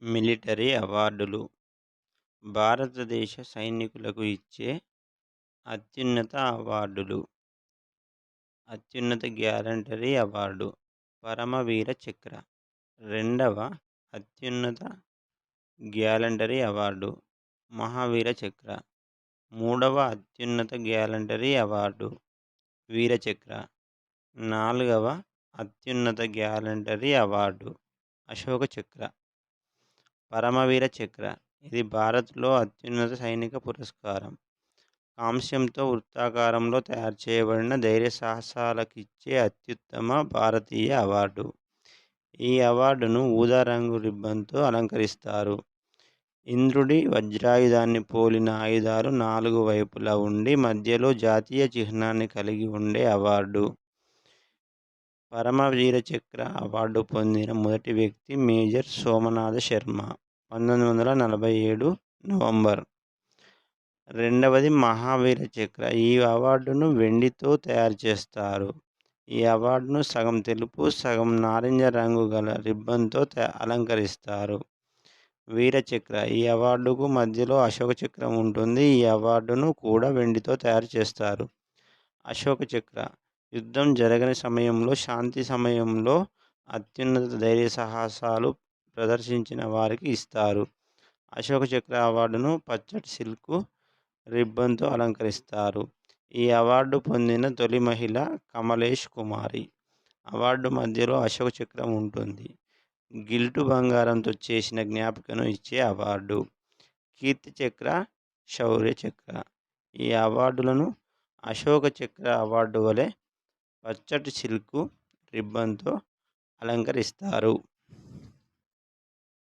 Military అవార్డులు భారతదేశ సైనికులకు ఇచ్చే అత్యున్నత అవార్డులు. అత్యున్నత గ్యాలంటరీ అవార్డు 'పరమవీర చక్ర'. రెండవ అత్యున్నత గ్యాలంటరీ అవార్డు 'మహావీర చక్ర'. మూడవ అత్యున్నత గ్యాలంటరీ అవార్డు 'వీర చక్ర'. నాలుగవ అత్యున్నత గ్యాలంటరీ అవార్డు 'అశోక చక్ర'. పరమవీర చక్ర ఇది భారత్లో అత్యున్నత సైనిక పురస్కారం. కాంస్యంతో వృత్తాకారంలో తయారు చేయబడిన ధైర్యసాహసాలకిచ్చే అత్యుత్తమ భారతీయ అవార్డు. ఈ అవార్డును ఊదా రంగు రిబ్బన్తో అలంకరిస్తారు. ఇంద్రుడి వజ్రాయుధాన్ని పోలిన ఆయుధాలు నాలుగు వైపులా ఉండి మధ్యలో జాతీయ చిహ్నాన్ని కలిగి ఉండే అవార్డు. పరమవీర చక్ర అవార్డు పొందిన మొదటి వ్యక్తి మేజర్ సోమనాథ శర్మ 1947 నవంబర్. రెండవది మహావీర చక్ర. ఈ అవార్డును వెండితో తయారు చేస్తారు. ఈ అవార్డును సగం తెలుపు సగం నారింజ రంగు గల రిబ్బన్తో అలంకరిస్తారు. వీర చక్ర ఈ అవార్డుకు మధ్యలో అశోక చక్రం ఉంటుంది. ఈ అవార్డును కూడా వెండితో తయారు చేస్తారు. అశోక చక్ర యుద్ధం జరగని సమయంలో, శాంతి సమయంలో అత్యున్నత ధైర్య సాహసాలు ప్రదర్శించిన వారికి ఇస్తారు. అశోక చక్ర అవార్డును పచ్చటి సిల్క్ రిబ్బన్తో అలంకరిస్తారు. ఈ అవార్డు పొందిన తొలి మహిళ కమలేష్ కుమారి. అవార్డు మధ్యలో అశోక చక్రం ఉంటుంది. గిల్టు బంగారంతో చేసిన జ్ఞాపికను ఇచ్చే అవార్డు. కీర్తి చక్ర, శౌర్య చక్ర ఈ అవార్డులను అశోక చక్ర అవార్డు వలె పచ్చటి సిల్క్ రిబ్బన్తో అలంకరిస్తారు.